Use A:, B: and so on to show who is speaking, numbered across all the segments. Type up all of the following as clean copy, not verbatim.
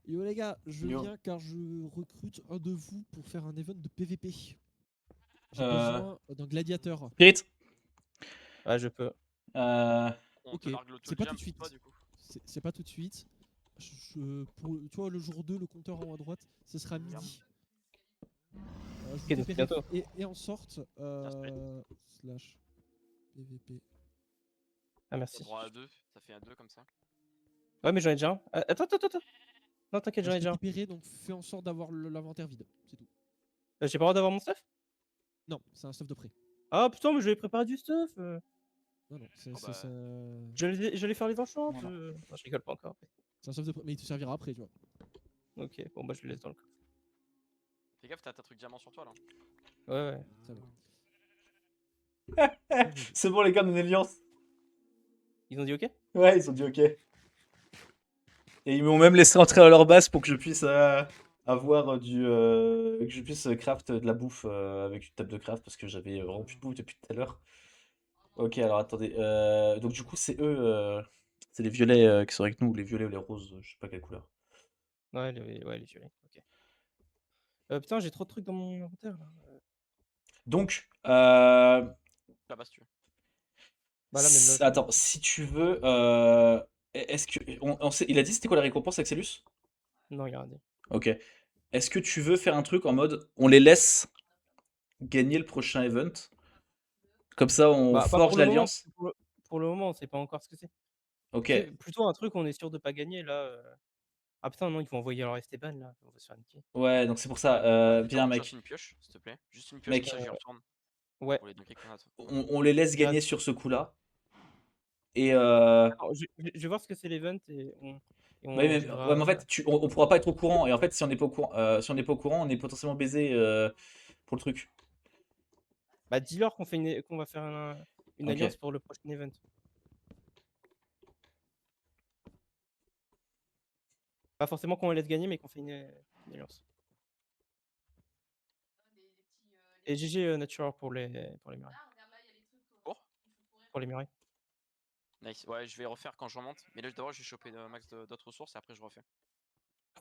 A: Yo les gars, je
B: Yo.
A: viens car je recrute un de vous pour faire un event de PVP. J'ai
B: Euh,
A: besoin d'un gladiateur.
B: Spirit.
C: Ouais, je peux.
D: On
A: Ok,
D: te largue l'auto
A: c'est pas tout
D: jam
A: de
D: pour
A: suite.
D: toi du coup.
A: C'est pas tout de suite. Tu vois, le jour 2, le compteur en haut à droite, ce sera midi. Je
C: Ok,
A: vous
C: donc
A: fais
C: bientôt.
A: et en sorte slash PVP.
C: Ah,
D: T'as
C: merci.
D: droit à 2, ça fait un 2 comme ça.
C: Ouais, mais j'en ai déjà un. Attends. Non, t'inquiète, j'en ai
A: Je
C: déjà un.
A: récupérer, donc fais en sorte d'avoir l'inventaire vide. C'est tout.
C: J'ai pas le droit d'avoir mon stuff?
A: Non, c'est un stuff de prêt.
C: Ah putain, mais je vais préparer du stuff.
A: Non, c'est
D: Oh, bah.
A: ça.
C: J'allais faire les enchantes.
B: Voilà.
C: Non, je rigole pas encore.
A: C'est un stuff de prêt, mais il te servira après, tu vois.
C: Ok, bon, bah je le laisse dans le coffre.
D: Fais gaffe, t'as ta truc diamant sur toi là.
C: Ouais.
A: Ça va.
B: C'est bon les gars, on est une alliance.
C: Ils ont dit ok?
B: Ouais, ils ont dit ok. Et ils m'ont même laissé entrer à leur base pour que je puisse avoir que je puisse craft de la bouffe avec une table de craft parce que j'avais vraiment plus de bouffe depuis tout à l'heure. Ok, alors attendez. Donc du coup, c'est eux, c'est les violets qui sont avec nous, ou les violets ou les roses, je sais pas quelle couleur.
C: Ouais, les violets. Ok. Putain, j'ai trop de trucs dans mon inventaire là.
B: Donc,
D: Là-bas si tu veux.
C: Bah là, même là, je peux.
B: attends, si tu veux, est-ce que il a dit c'était quoi la récompense, Axelus?
C: Non, il y a rien dit.
B: Ok. Est-ce que tu veux faire un truc en mode on les laisse gagner le prochain event? Comme ça, on
C: Bah, pas
B: forge
C: pour le moment.
B: l'alliance?
C: Pour le moment, on sait pas encore ce que c'est.
B: Ok.
C: C'est plutôt un truc, on est sûr de pas gagner là. Ah putain, non, ils vont envoyer leur Esteban là. On va se faire niquer.
B: Ouais, donc c'est pour ça. Viens,
D: Cherche
B: mec.
D: une pioche, s'il te plaît. Juste une pioche,
B: Mec.
D: comme ça j'y retourne.
C: Ouais.
D: Pour les dunker qu'on a.
B: On les laisse
C: Il reste-
B: gagner sur ce coup-là. Et
C: Alors, je vais voir ce que c'est l'event et
B: ouais,
C: on
B: mais, ouais, mais en
C: dira.
B: fait, on pourra pas être au courant. Et en fait, si on n'est pas au courant, on est potentiellement baisé pour le truc.
C: Bah, dis-leur qu'on va faire une
B: Ok.
C: alliance pour le prochain event. Pas forcément qu'on les laisse gagner, mais qu'on fait une alliance. Et GG Natural pour les murailles.
D: Pour
C: Pour les murailles.
D: Nice. Ouais, je vais refaire quand je remonte. Mais là d'abord, je vais choper max d'autres ressources et après je refais.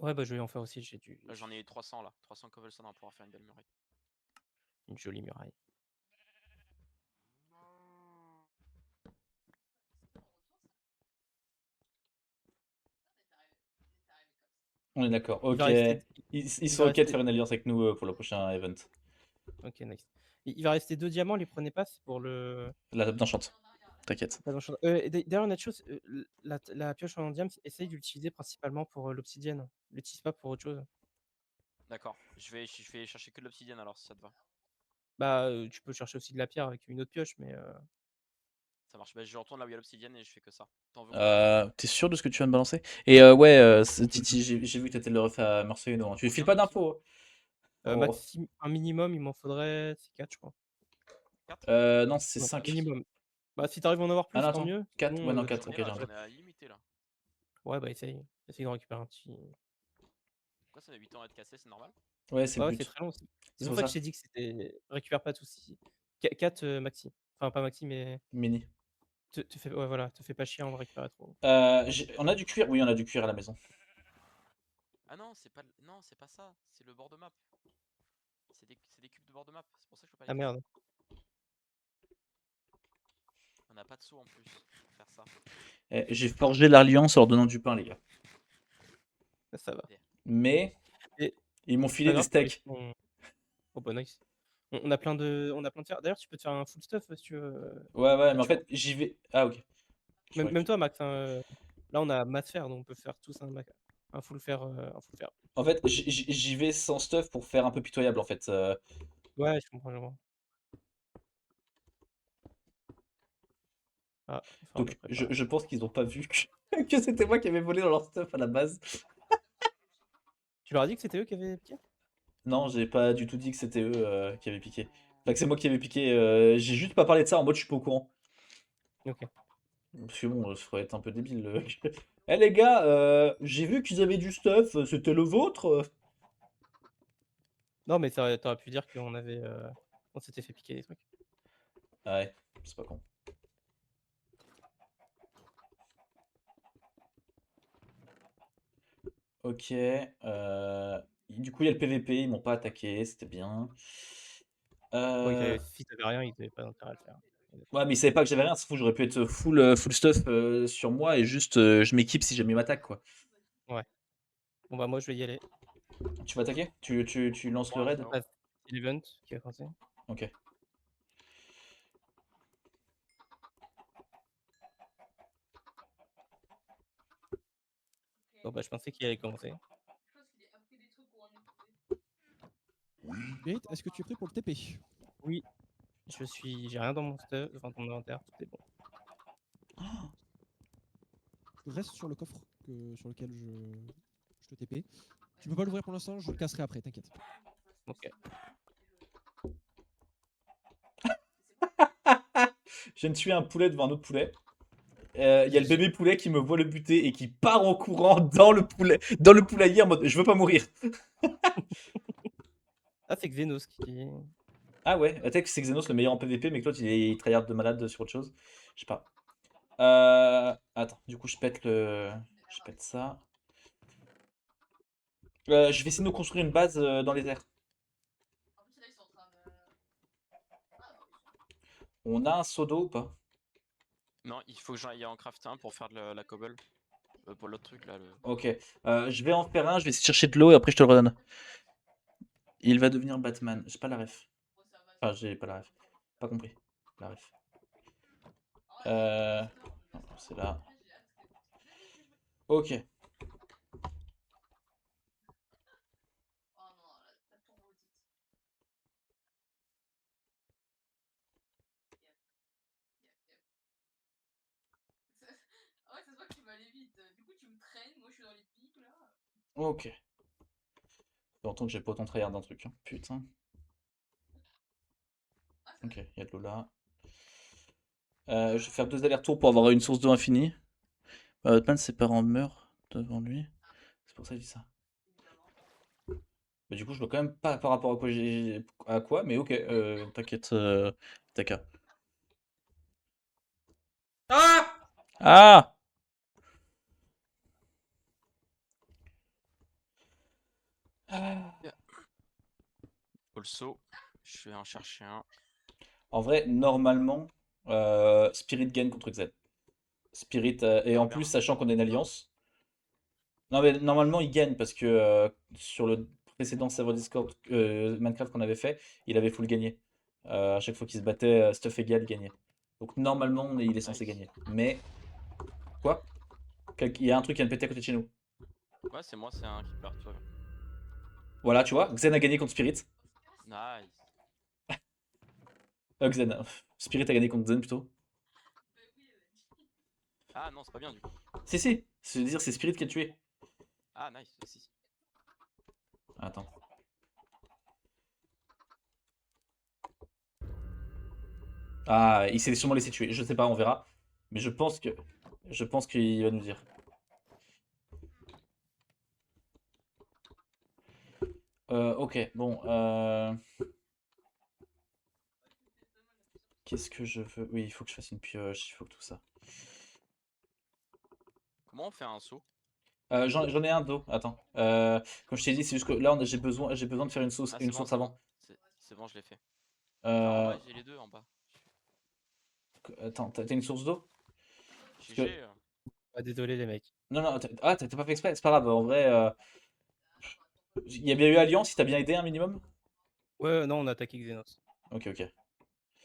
C: Ouais, bah je vais en faire aussi. J'ai
D: Là j'en ai 300 là. 300 cobblestone, on va pouvoir faire une belle muraille.
C: une jolie muraille.
B: On est d'accord.
C: Il
B: Ok.
C: va rester.
B: Ils
C: il
B: sont
C: va
B: ok de
C: rester-
B: faire une alliance avec nous pour le prochain event.
C: Ok, nice. Il va rester 2 diamants, les prenez pas, c'est pour le.
B: La table d'enchant. T'inquiète.
C: D'ailleurs, Nacho, la pioche en diamant, essaye d'utiliser principalement pour l'obsidienne. L'utilise pas pour autre chose.
D: D'accord. Je vais chercher que de l'obsidienne alors si ça te va.
C: Bah, tu peux chercher aussi de la pierre avec une autre pioche, mais.
D: Ça marche. Bah, je retourne là où il y a l'obsidienne et je fais que ça. T'en veux combien?
B: T'es sûr de ce que tu viens de balancer? Et ouais, Titi, j'ai vu que t'étais le ref à Marseille. Non, tu lui files pas d'infos. Oh.
C: Un minimum, il m'en faudrait. C'est 4, je crois.
D: 4?
B: Non, c'est
C: Ouais,
B: 5.
C: minimum. Bah, si t'arrives à en avoir
B: Ah
C: plus,
B: non,
C: tant
B: attends.
C: mieux.
B: 4. Ouais,
C: Sinon,
B: non,
D: J'en
B: 4.
D: ai
B: Ok,
D: là,
B: j'arrive.
D: j'en ai à limiter là.
C: ouais, bah, essaye de récupérer un petit.
D: Pourquoi ça met 8 ans à être cassé, c'est normal?
B: Ouais, c'est le
C: Ouais, c'est
B: but.
C: très long aussi. C'est
B: C'est
C: pour
B: pour
C: ça que
B: ça.
C: je t'ai dit que c'était. Récupère pas tout si. 4 maxi. Enfin, pas maxi, mais.
B: Mini.
C: Ouais, voilà, te fais pas chier, on va récupérer trop.
B: On a du cuir? Oui, on a du cuir à la maison.
D: Ah non, c'est pas non, c'est pas ça, c'est le bord de map. C'est des cubes de bord de map, c'est pour ça que je peux pas les
C: Ah
D: casser.
C: merde.
D: On n'a pas de seau en plus pour faire ça.
B: J'ai forgé l'alliance en leur donnant du pain, les gars.
C: Ça va.
B: Mais
C: Et
B: ils m'ont
C: c'est
B: filé
C: pas
B: des
C: grave,
B: steaks.
C: oh bah nice. On a plein de fer. D'ailleurs, tu peux te faire un full stuff si tu veux.
B: Ouais, mais en
C: Tu vois.
B: fait, j'y vais. Ah, ok. Je croyais
C: Même
B: que
C: toi, Max, hein, là on a mat fer, donc on peut faire tous un full fer.
B: En fait, j'y vais sans stuff pour faire un peu pitoyable, en fait.
C: Ouais, je comprends. Ah, il va falloir me
B: Donc,
C: préparer.
B: je pense qu'ils ont pas vu que c'était moi qui avais volé dans leur stuff à la base.
C: Tu leur as dit que c'était eux qui avaient piqué?
B: Non, j'ai pas du tout dit que c'était eux qui avaient piqué. Enfin, que c'est moi qui avais piqué. J'ai juste pas parlé de ça en mode je suis pas au courant.
C: Ok.
B: Parce que bon, ça ferait être un peu débile. Eh les gars, j'ai vu qu'ils avaient du stuff, c'était le vôtre?
C: Non, mais t'aurais pu dire on s'était fait piquer des trucs.
B: Ah ouais, c'est pas con. Ok. Du coup, il y a le PVP, ils m'ont pas attaqué, c'était bien.
C: Si t'avais rien, ils avaient pas d'intérêt à le faire.
B: Ouais, mais ils savaient pas que j'avais rien, c'est fou, j'aurais pu être full stuff sur moi et juste je m'équipe si jamais ils m'attaquent, quoi.
C: Ouais. Bon bah moi je vais y aller.
B: Tu vas attaquer? Tu lances le
D: Ouais,
B: raid?
D: ciao.
C: Ah, c'est l'event qui a commencé.
B: Ok.
C: Bon bah je pensais qu'il allait commencer.
A: Spirit, est-ce que tu es prêt pour le TP?
C: Oui, j'ai rien dans mon stuff, dans mon inventaire, tout est bon.
A: Reste sur le coffre sur lequel je te TP. Tu peux pas l'ouvrir pour l'instant, je le casserai après, t'inquiète.
C: Ok.
B: Je viens de tuer un poulet devant un autre poulet. Il y a le bébé poulet qui me voit le buter et qui part en courant dans le poulailler en mode je veux pas mourir.
C: Ah c'est Xenos qui.
B: Ah ouais, peut-être que c'est Xenos le meilleur en PVP, mais que l'autre il tryhard de malade sur autre chose. Je sais pas. Attends, du coup je pète Je pète ça. Je vais essayer de nous construire une base dans les airs. On a un seau d'eau ou pas?
D: Non, il faut que j'aille en crafter un pour faire de la cobble. Pour l'autre truc là.
B: Ok. Je vais en faire un, je vais essayer de chercher de l'eau et après je te le redonne. Il va devenir Batman. J'ai pas la ref. Enfin, j'ai pas la ref. Pas compris. La ref. Non, c'est là. Ok. Ok. Ça fait longtemps que j'ai pas autant tryhard d'un truc. Hein. Putain. Ok, il y a de l'eau là. Je vais faire 2 allers-retours pour avoir une source d'eau infinie. Batman, ses parents meurent devant lui. C'est pour ça que je dis ça. Bah, du coup, je vois quand même pas par rapport à quoi à quoi, mais ok, t'inquiète, Taka. Ah! Ah!
D: Also, je vais en chercher un.
B: En vrai, normalement, Spirit gagne contre Xen. Spirit, et en
D: J'espère,
B: plus,
D: hein.
B: sachant qu'on est une alliance. Non, mais normalement, il gagne parce que sur le précédent serveur Discord Minecraft qu'on avait fait, il avait full gagné. À chaque fois qu'il se battait, stuff égal, il gagnait. Donc normalement, il est censé
D: Nice.
B: gagner. Mais, quoi? Il y a un truc qui vient de péter à côté de chez nous.
D: Ouais, c'est moi, c'est un creeper, toi.
B: Voilà, tu vois, Xen a gagné contre Spirit.
D: Nice.
B: Xen, Spirit a gagné contre Xen plutôt.
D: Ah non, c'est pas bien du coup.
B: Si, c'est-à-dire c'est Spirit qui a tué.
D: Ah nice, si.
B: Attends. Ah, il s'est sûrement laissé tuer. Je sais pas, on verra. Mais je pense qu'il va nous dire. Ok, bon. Qu'est-ce que je veux? Oui, il faut que je fasse une pioche, il faut que tout ça.
D: Comment on fait un saut?
B: J'en ai un d'eau. Attends. Comme je t'ai dit, c'est juste que là, j'ai besoin de faire
D: Ah c'est
B: une
D: bon,
B: source
D: c'est bon.
B: avant.
D: C'est bon, je l'ai fait. Enfin en
B: Euh,
D: bas, j'ai les deux en bas.
B: Attends, t'as une source d'eau? Parce que...
D: GG.
C: Ah désolé les mecs.
B: Non, non, t'as pas fait exprès, c'est pas grave. En vrai, il y a bien eu Alliance, si t'as bien aidé un minimum?
C: Ouais non on a attaqué Xenos.
B: Ok, ok.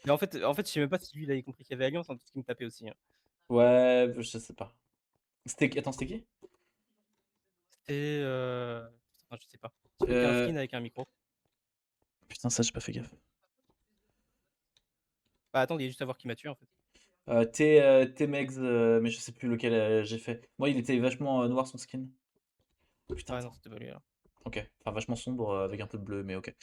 C: Mais en fait je sais même pas si lui il avait compris qu'il y avait Alliance hein, parce qu'il me tapait aussi. Hein.
B: Ouais, je sais pas. Attends, c'était qui?
C: C'était enfin, je sais pas. Celui qui a un
B: Euh,
C: skin avec un micro.
B: Putain, ça, j'ai pas fait gaffe.
C: Bah attends, il y a juste à voir qui m'a tué en fait.
B: T-Megs, mais je sais plus lequel j'ai fait. Moi, il était vachement noir son skin. Putain,
C: Ah non,
B: attends.
C: c'était pas lui alors.
B: Ok. Enfin, vachement sombre avec un peu de bleu, mais ok.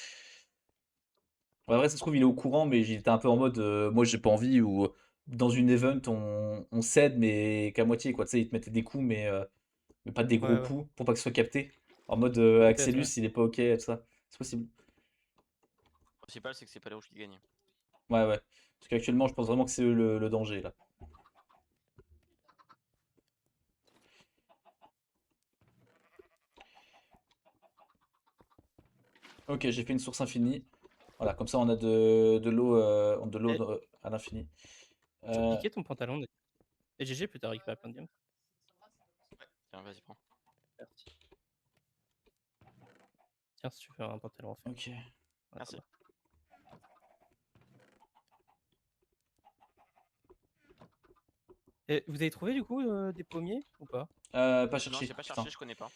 B: Ouais, vrai, ça se trouve, il est au courant, mais il était un peu en mode moi, j'ai pas envie, ou dans une event, on cède, mais qu'à moitié, quoi. Tu sais, il te mettait des coups, mais pas des gros
C: Ouais ouais.
B: coups, pour pas que ce soit capté. En mode
C: Peut-être
B: Axelus,
C: ouais.
B: il est pas ok, tout ça. C'est possible.
D: Le principal c'est que c'est pas les rouges qui gagnent.
B: Ouais, ouais. Parce qu'actuellement, je pense vraiment que c'est eux le danger, là. Ok, j'ai fait une source infinie. Voilà, comme ça on a de l'eau
C: Et-
B: à l'infini.
C: Tu peux
B: Euh,
C: piquer ton pantalon. Et GG, plus tard récupérer plein de diamants.
D: Tiens, vas-y, prends.
C: Merci. Tiens, si tu veux un pantalon en fer.
B: ok.
C: Ah,
D: Merci.
C: ça va. Et vous avez trouvé du coup des pommiers ou pas?
B: Pas
D: Non,
B: chercher,
D: j'ai pas
B: putain.
D: cherché, je connais pas.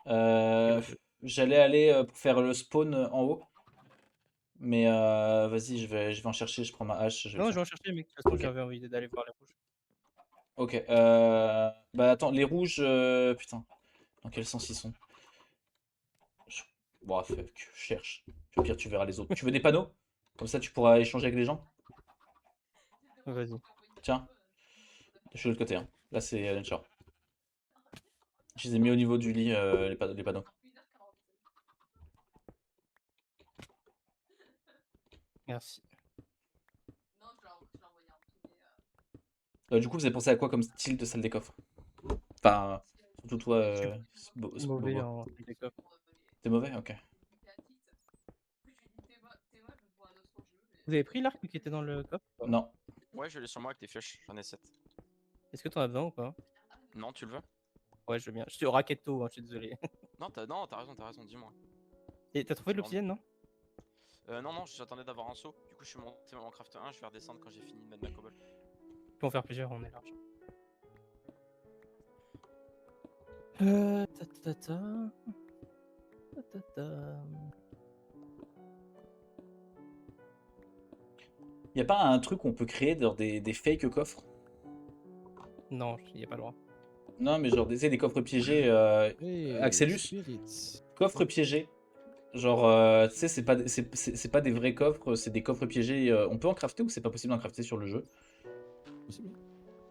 B: Euh,
C: bah,
B: J'allais aller pour faire le spawn en haut. Mais vas-y, je vais en chercher, je prends ma hache, je vais le
C: Non, je
B: faire.
C: vais en chercher, mais de toute façon,
B: Ok.
C: j'avais envie d'aller voir les rouges.
B: Ok, bah attends, les rouges, putain, dans quel sens ils sont? Je- Bon, fuck, je cherche. Au pire, tu verras les autres. Tu veux des panneaux? Comme ça, tu pourras échanger avec les gens?
C: Vas-y.
B: Tiens, je suis de l'autre côté, hein. Là, c'est Nature. Je les ai mis au niveau du lit, les panneaux.
C: Merci.
B: Du coup, vous avez pensé à quoi comme style de salle des coffres? Enfin, surtout toi,
C: Je suis mauvais
B: Bobo.
C: en déco.
B: T'es mauvais? Ok.
C: Vous avez pris l'arc qui était dans le coffre ou pas?
B: Non.
D: Ouais, je l'ai sur moi avec tes flèches, j'en ai 7.
C: Est-ce que t'en as besoin ou pas?
D: Non, tu le veux?
C: Ouais, je veux bien. Je suis au raquetto, hein, je suis désolé.
D: Non, t'as raison, dis-moi.
C: Et t'as trouvé de l'obsidienne, non?
D: Non, non, j'attendais d'avoir un saut. Du coup, je suis monté en craft 1, je vais redescendre quand j'ai fini de mettre ma cobble.
C: On peut en faire plusieurs, on est large. Ta ta ta ta. Ta ta ta.
B: Y a pas un truc où on peut créer genre des fake coffres?
C: Non, il n'y a pas le droit.
B: Non, mais genre des coffres piégés.
A: Hey,
B: Axelus,
A: Spirit.
B: coffres piégés. Genre, tu sais, c'est pas des vrais coffres, c'est des coffres piégés. On peut en crafter ou c'est pas possible d'en crafter sur le jeu?
A: Possible, oui.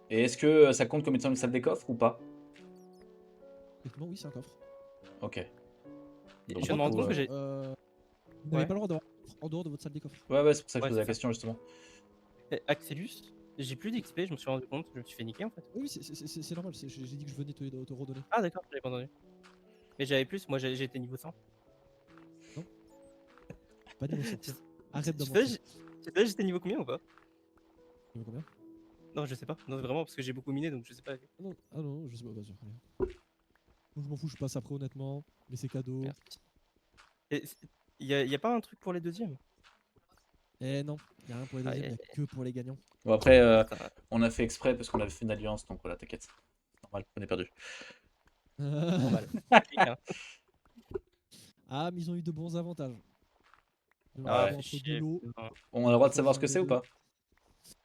B: Et est-ce que ça compte comme étant une salle des coffres ou pas?
A: Effectivement, oui, c'est un coffre.
B: Ok.
C: Et
B: Donc,
C: je
B: du
C: me rends
B: coup,
C: compte que j'ai.
A: Vous n'avez
C: Ouais.
A: pas le droit d'avoir en dehors de votre salle des coffres.
B: Ouais, c'est pour ça que je
C: Ouais,
B: posais la
C: c'est ça.
B: question justement.
C: Axelus, j'ai plus d'XP, je me suis rendu compte, je me suis fait niquer en fait.
A: Oui, c'est normal. J'ai dit que je venais te redonner.
C: Ah d'accord, j'avais pas entendu. Mais j'avais plus, moi j'ai été niveau 100.
A: Pas niveau 100.
C: Tu
A: Arrête de
C: sais,
A: mentir.
C: tu sais, j'étais niveau combien ou pas?
A: Niveau combien?
C: Non, je sais pas. Non, vraiment, parce que j'ai beaucoup miné donc je sais pas.
A: Ah non, je sais pas, vas-y, allez. Moi, je m'en fous, je passe après honnêtement. Mais c'est cadeau.
C: Merci. Et y a pas un truc pour les deuxièmes?
A: Eh non, y a rien pour les
C: Ah,
A: deuxièmes, y a que pour les gagnants.
B: Bon, après,
C: putain.
B: on a fait exprès parce qu'on avait fait une alliance, donc voilà, t'inquiète. Normal, on est perdu.
C: Normal. Hein.
A: Ah, mais ils ont eu de bons avantages. Ils ont
C: Ah,
B: Ouais.
A: choisi
C: fais
A: entre de
C: chier.
A: l'eau.
C: putain.
B: On a le droit de
A: Choisi
B: savoir ce que
A: entre
B: c'est ou
A: deux.
B: pas?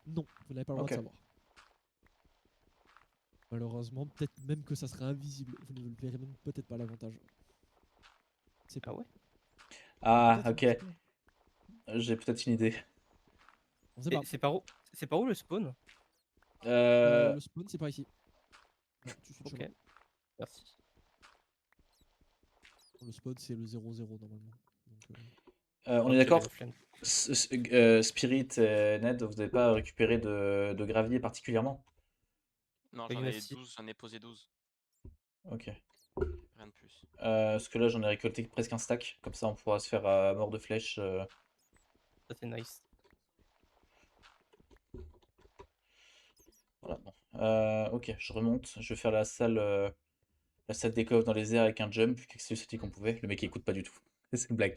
A: Non, vous n'avez pas le droit
B: Ok.
A: de savoir. Malheureusement, peut-être même que ça serait invisible. Vous ne le verrez même peut-être pas l'avantage. C'est pas.
C: Ah ouais?
B: Ah,
A: Peut-être,
B: ok.
A: on sait pas.
B: J'ai peut-être une idée.
A: On sait
C: Et
A: pas.
C: c'est par où le spawn?
A: Le spawn, c'est par ici. Non, tu suis le
C: Ok.
A: chemin.
C: Merci.
A: Le spawn, c'est le 0-0 normalement. Donc,
B: on
C: Oh,
B: est
C: j'avais
B: d'accord?
C: la flemme.
B: Spirit et Ned, vous n'avez pas récupéré de gravier particulièrement?
D: Non,
C: Il y
D: j'en
C: en a
D: ai
C: six.
D: 12, j'en ai posé 12.
B: Ok.
D: Rien de plus.
B: Parce que là, j'en ai récolté presque un stack. Comme ça, on pourra se faire mort de flèche.
C: Ça c'est nice.
B: Voilà, bon. Ok, je remonte. Je vais faire la salle des coffres dans les airs avec un jump. Vu que c'est dit qu'on pouvait. Le mec, il écoute pas du tout. C'est une blague.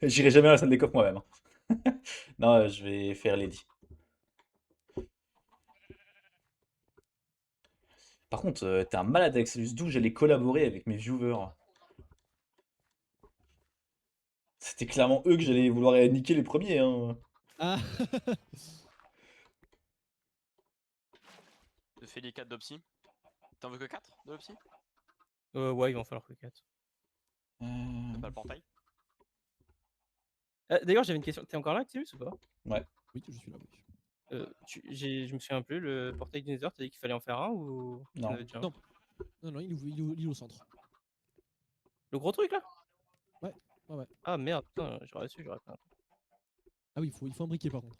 B: J'irai jamais à la salle des coffres moi-même, hein. Non, je vais faire Lady. Par contre, t'es un malade avec Celus. D'où j'allais collaborer avec mes viewers. C'était clairement eux que j'allais vouloir niquer les premiers, hein.
A: Ah
D: Je fais les 4 d'Opsy. T'en veux que 4 de l'Opsy?
C: Ouais, il va en falloir que 4.
D: T'as pas le portail?
C: D'ailleurs, j'avais une question. T'es encore là, Axelus, ou pas?
A: Oui, je suis là, oui.
C: Je me souviens plus, le portail du Nether, t'as dit qu'il fallait en faire un ou t'en
B: Non.
C: avais déjà un?
A: Non. Non, il est au centre.
C: Le gros truc là?
A: Ouais.
C: Ah merde, putain, j'aurais su, j'aurais pas.
A: Ah oui, il faut un briquet par contre.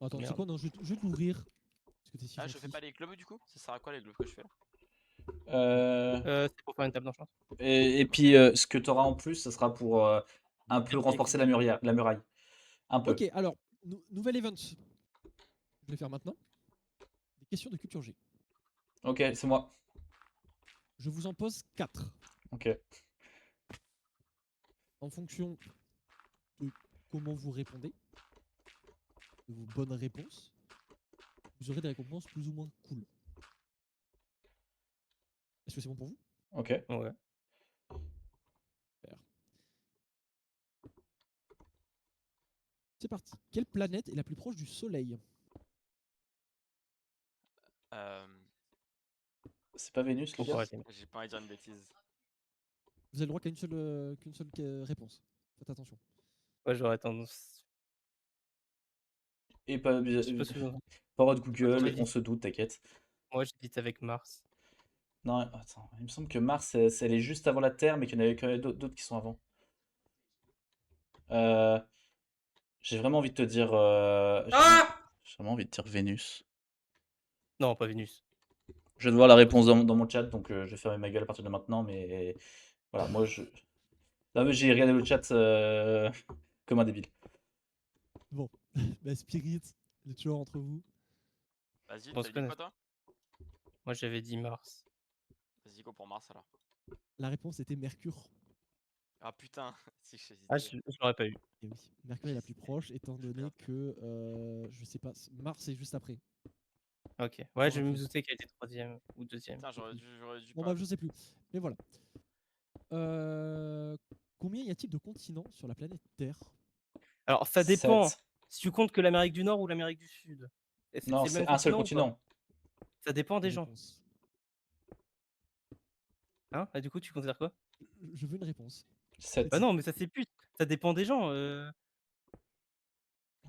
A: Attends, c'est
C: Merde.
A: quoi? Non, je vais te l'ouvrir. Parce que t'es si
D: Ah, je
A: gentil.
D: fais pas les globes du coup? Ça sert à quoi les globes que je fais là?
B: Euh,
C: C'est pour faire une table d'enchant.
B: et puis, ce que tu auras en plus, ça sera pour un peu
C: Et-
B: renforcer la muraille. Un peu.
A: Ok, alors, nouvel event. Je vais faire maintenant. Des questions de culture G.
B: Ok, c'est moi.
A: Je vous en pose 4.
B: Ok.
A: En fonction de comment vous répondez, de vos bonnes réponses, vous aurez des récompenses plus ou moins cool. Est-ce que c'est bon pour vous?
B: Ok.
C: Ouais.
A: Super. C'est parti. Quelle planète est la plus proche du Soleil?
B: C'est pas Vénus,
C: Faut
B: Lucas?
C: pas arrêter.
D: J'ai pas envie de dire une bêtise.
A: Vous avez le droit qu'à qu'une seule réponse. Faites attention.
C: Ouais, j'aurais tendance.
B: Et pas,
C: Je sais pas ce que j'en-
B: pas de
C: Attends,
B: Google,
C: vas-y.
B: on se doute, t'inquiète.
C: Moi, j'hésite avec Mars.
B: Non, attends, il me semble que Mars, elle est juste avant la Terre, mais qu'il y en avait quand même d'autres qui sont avant. Euh, j'ai vraiment envie de te dire. J'ai vraiment envie de dire Vénus.
C: Non, pas Vénus.
B: Je viens de voir la réponse dans mon chat, donc je vais fermer ma gueule à partir de maintenant, mais voilà, moi je. Là, mais j'ai regardé le chat comme un débile.
A: Bon, bah, Spirit, le tueur entre vous.
D: Vas-y,
C: On
D: t'as
C: se
D: dit
C: connaît.
D: quoi toi?
C: Moi, j'avais dit Mars.
D: Vas-y, go pour Mars alors.
A: La réponse était Mercure.
D: Ah putain, si
C: Ah,
D: j'hésitais.
C: je l'aurais pas eu.
A: Et oui, Mercure est la plus proche, étant donné que, je sais pas, Mars est juste après.
C: Ok. Ouais,
A: Sans
C: je me
A: info.
C: doutais qu'elle était troisième ou deuxième.
D: Putain, j'aurais dû
A: Bon,
D: pas.
A: bah, je sais plus. Mais voilà. Combien y a-t-il de continents sur la planète Terre?
C: Alors, ça dépend
B: 7.
C: si tu comptes que l'Amérique du Nord ou l'Amérique du Sud. Et
B: Non,
C: c'est le
B: c'est
C: même
B: un seul
C: continent ou pas?
B: continent.
C: Ça dépend des
A: Une
C: gens.
A: réponse.
C: Hein? Ah, du coup, tu considères quoi?
A: Je veux une réponse.
B: 7.
C: Bah non, mais ça c'est plus. Ça dépend des gens.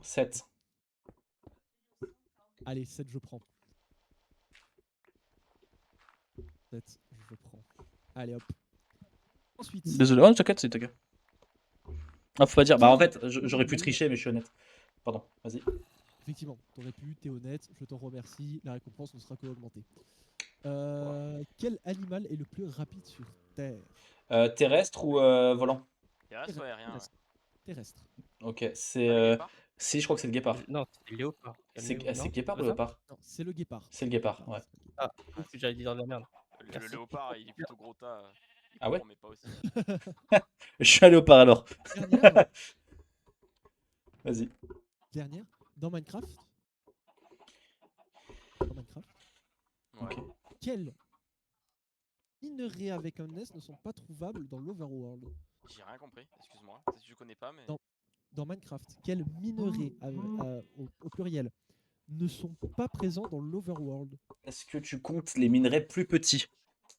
B: 7.
A: Allez, 7, je prends. 7, je prends. Allez, hop. Ensuite,
B: Désolé, oh, t'inquiète, c'est t'inquiète. Ah, faut pas dire. Bah, en fait,
A: Quel
B: j'aurais pu
A: animal-
B: tricher, mais je suis honnête. Pardon, vas-y.
A: Effectivement, t'aurais pu, t'es honnête, je t'en remercie, la récompense ne sera qu'augmentée. Quel animal est le plus rapide sur Terre?
B: Terrestre ou volant?
D: Terrestre ou aérien, ouais.
A: Terrestre. Terrestre.
B: Ok, c'est.
D: Pas le guépard?
B: Si, je crois que c'est le guépard.
C: Non, c'est le léopard.
B: C'est
C: Calmez-vous.
B: c'est
C: Non,
B: guépard
C: pas
B: ou
C: ça?
B: léopard?
A: Non, c'est le guépard.
B: C'est le guépard, ouais.
A: C'est le guépard.
C: Ah,
D: Ah,
C: ouf, j'allais dire de la merde.
D: Le
C: Merci.
D: léopard, il est plutôt gros tas. Il
B: Ah ouais?
D: court, mais pas aussi.
B: Je suis un léopard alors.
A: Dernière,
B: Vas-y.
A: dernière. Dans Minecraft. Dans Minecraft.
D: Ouais.
B: Ok.
A: Quels minerais avec un S ne sont pas trouvables dans l'Overworld?
D: J'ai rien compris, excuse-moi. Peut-être que je connais pas, mais.
A: Non. Dans Minecraft, quels minerais au pluriel ne sont pas présents dans l'Overworld?
B: Est-ce que tu comptes les minerais plus petits?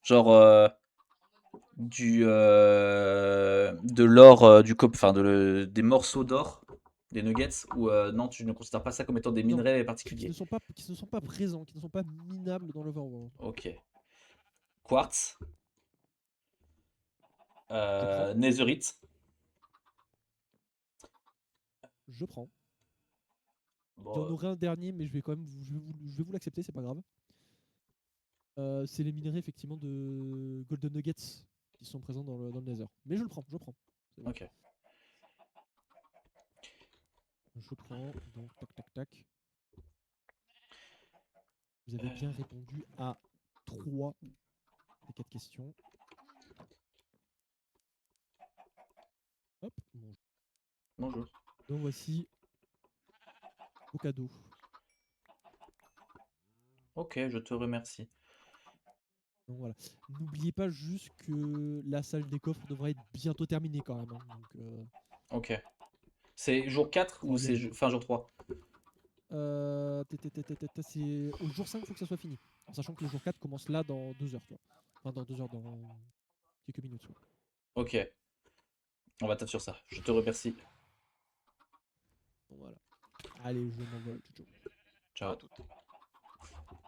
B: Genre de l'or, enfin des morceaux d'or, des nuggets, ou non, tu ne considères pas ça comme étant des
A: Non.
B: minerais
A: Qui ne
B: particuliers?
A: sont pas présents, qui ne sont pas minables dans l'Overworld.
B: Ok. Quartz,
A: prends.
B: netherite.
A: Je prends. Il y en
B: Bon,
A: aurait un dernier, mais je vais quand même je vais vous l'accepter, c'est pas grave. C'est les minerais effectivement de Golden Nuggets qui sont présents dans le Nether. Mais je le prends, je prends. C'est bon.
B: ok.
A: Je prends, donc tac tac tac. Vous avez bien répondu à 3 des 4 questions. Hop, bon.
B: Bonjour.
A: Donc voici vos cadeaux.
B: Ok, je te remercie.
A: Donc voilà. N'oubliez pas juste que la salle des coffres devrait être bientôt terminée quand même. Hein. Donc,
B: Ok. C'est jour 4 ou
A: Faut y
B: c'est
A: aller.
B: fin jour 3?
A: C'est au jour 5, il faut que ça soit fini. En sachant que le jour 4 commence là dans 2 heures. Tu vois. Enfin, dans 2 heures, dans quelques minutes. Quoi.
B: Ok. On va taper sur ça. Je te remercie.
A: Donc, voilà. Allez, je m'envole. Ciao, ciao.
B: Ciao.
D: À toutes.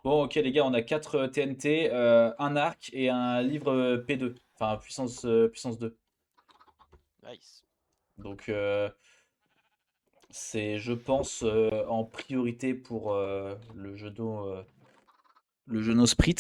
B: Bon, ok, les gars, on a 4 TNT, un arc et un livre P2. Enfin, puissance 2.
D: Nice.
B: Donc, c'est, je pense, en priorité pour le Genos Sprit.